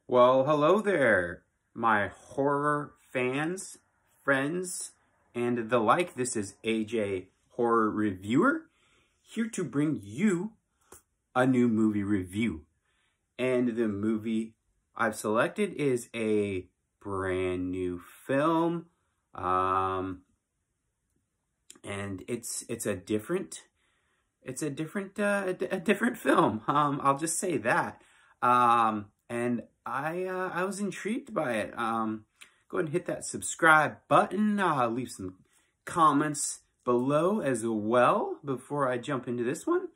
Well, hello there, my horror fans, friends, and the like. This is AJ Horror Reviewer, here to bring you a new movie review. And the movie I've selected is a brand new film. And it's a different film. I'll just say that. And I was intrigued by it. Go ahead and hit that subscribe button. Leave some comments below as well before I jump into this one.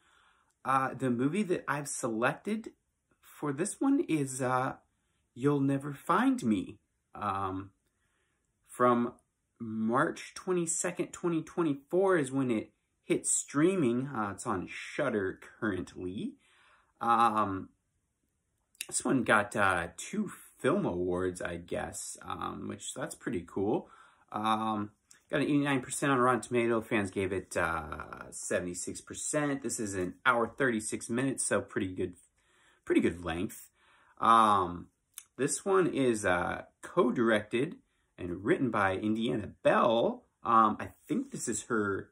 The movie that I've selected for this one is You'll Never Find Me. From March 22nd, 2024 is when it hit streaming. It's on Shudder currently. This one got 2 film awards, I guess, which that's pretty cool. Got an 89% on Rotten Tomato. Fans gave it 76%. This is an hour 36 minutes, so pretty good length. This one is co-directed and written by Indiana Bell. I think this is her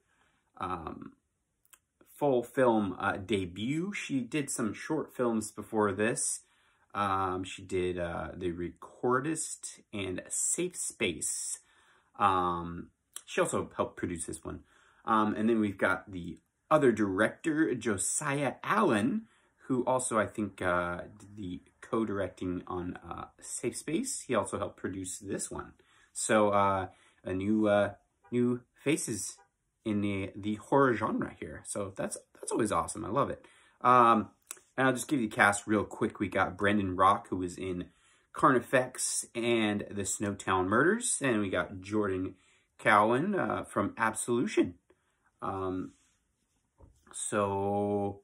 full film debut. She did some short films before this. She did The Recordist and Safe Space. She also helped produce this one. And then we've got the other director, Josiah Allen, who also, I think, did the co-directing on Safe Space. He also helped produce this one. So, a new faces in the horror genre here. So that's always awesome. I love it. And I'll just give you the cast real quick. We got Brendan Rock, who was in Carnifex and The Snowtown Murders. And we got Jordan Cowan from Absolution. So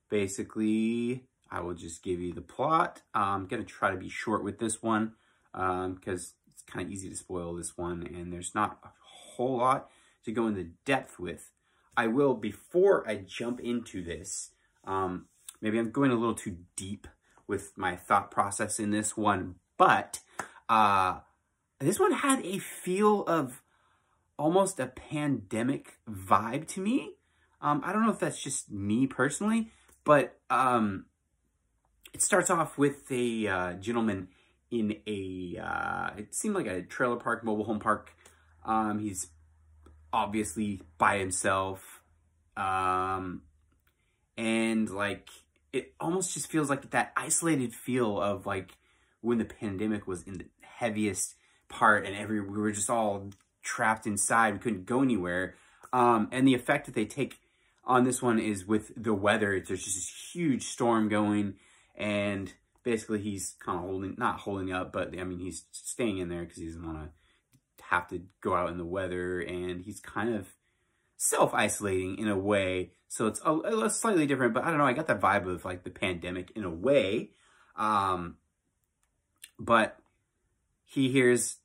basically, I will just give you the plot. I'm going to try to be short with this one because it's kind of easy to spoil this one. And there's not a whole lot to go into depth with. I will, before I jump into this, maybe I'm going a little too deep with my thought process in this one, but this one had a feel of almost a pandemic vibe to me. I don't know if that's just me personally, but it starts off with a gentleman in a, it seemed like a trailer park, mobile home park. He's obviously by himself. And like, it almost just feels like that isolated feel of like when the pandemic was in the heaviest part and we were just all trapped inside. We couldn't go anywhere. And the effect that they take on this one is with the weather. There's just this huge storm going, and basically he's kind of not holding up, but I mean, he's staying in there because he doesn't want to have to go out in the weather, and he's kind of self-isolating in a way. So it's a slightly different, but I don't know, I got that vibe of like the pandemic in a way. But he hears,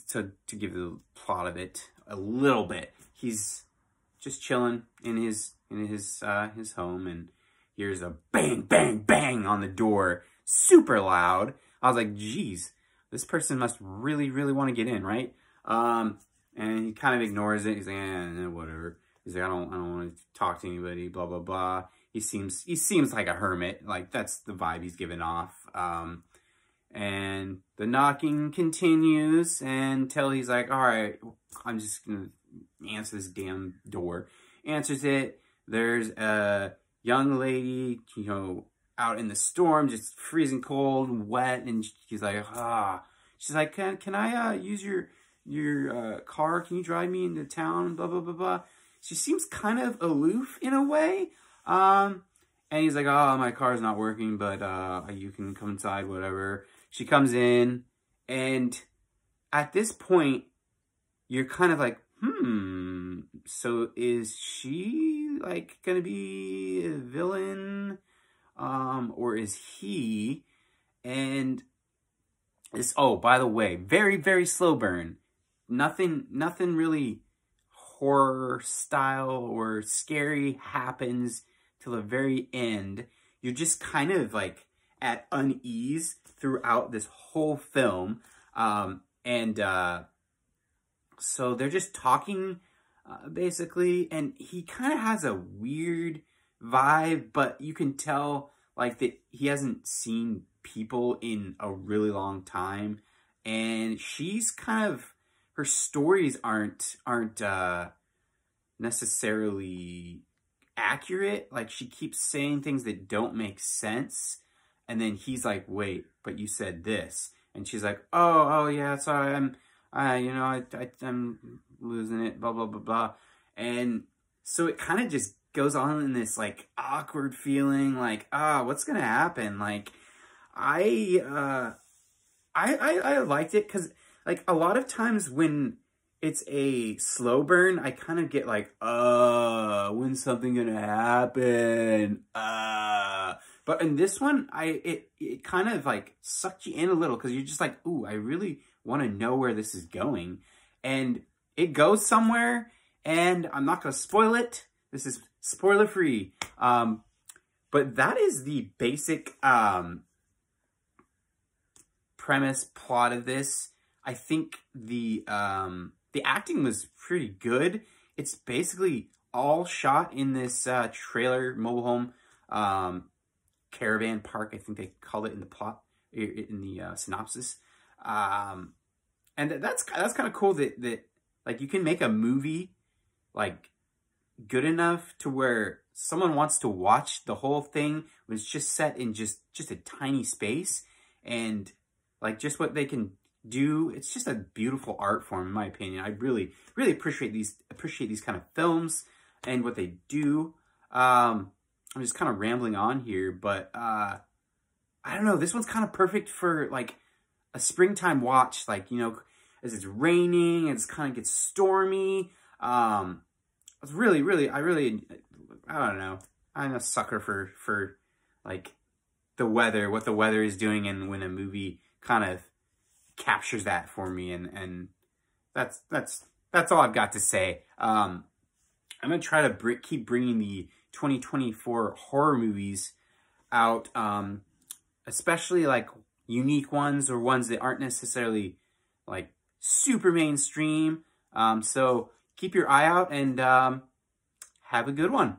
to give the plot of it a little bit, he's just chilling in his home and hears a bang, bang, bang on the door, super loud. I was like, geez, this person must really, really want to get in, right? And he kind of ignores it. He's like, whatever. He's like, I don't want to talk to anybody, blah, blah, blah. He seems like a hermit. Like, that's the vibe he's giving off. And the knocking continues until he's like, all right, I'm just going to answer this damn door. Answers it. There's a young lady, you know, out in the storm, just freezing cold and wet. And she's like, She's like, can I use your car? Can you drive me into town? Blah, blah, blah, blah. She seems kind of aloof in a way. And he's like, oh, my car's not working, but you can come inside, whatever. She comes in, and at this point, you're kind of like, so is she like gonna be a villain? Or is he? And this, oh, by the way, very, very slow burn. Nothing really horror style or scary happens till the very end. You're just kind of like at unease throughout this whole film. So they're just talking, basically, and he kind of has a weird vibe, but you can tell, like, that he hasn't seen people in a really long time, and she's kind of, her stories aren't necessarily accurate. Like, she keeps saying things that don't make sense, and then he's like, wait, but you said this, and she's like, oh yeah, sorry, I'm losing it, blah blah blah blah. And so it kind of just goes on in this like awkward feeling, like, what's gonna happen? Like, I liked it because, like, a lot of times when it's a slow burn, I kind of get like, when's something gonna happen? But in this one, it kind of like sucked you in a little, because you're just like, ooh, I really want to know where this is going. And it goes somewhere, and I'm not gonna spoil it. This is spoiler free. But that is the basic premise, plot of this. I think the acting was pretty good. It's basically all shot in this trailer mobile home caravan park, I think they called it in the plot, in the synopsis. And that's kind of cool that like you can make a movie like good enough to where someone wants to watch the whole thing when it's just set in just a tiny space, and like just what they can do. It's just a beautiful art form, in my opinion. I really appreciate these kind of films and what they do. I'm just kind of rambling on here, but I don't know. This one's kind of perfect for like a springtime watch, like, you know, as it's raining, it's kind of gets stormy. It's really, I don't know. I'm a sucker for like the weather, what the weather is doing, and when a movie kind of captures that for me, and that's all I've got to say. I'm gonna try to keep bringing the 2024 horror movies out, especially like unique ones or ones that aren't necessarily like super mainstream. So keep your eye out, and have a good one.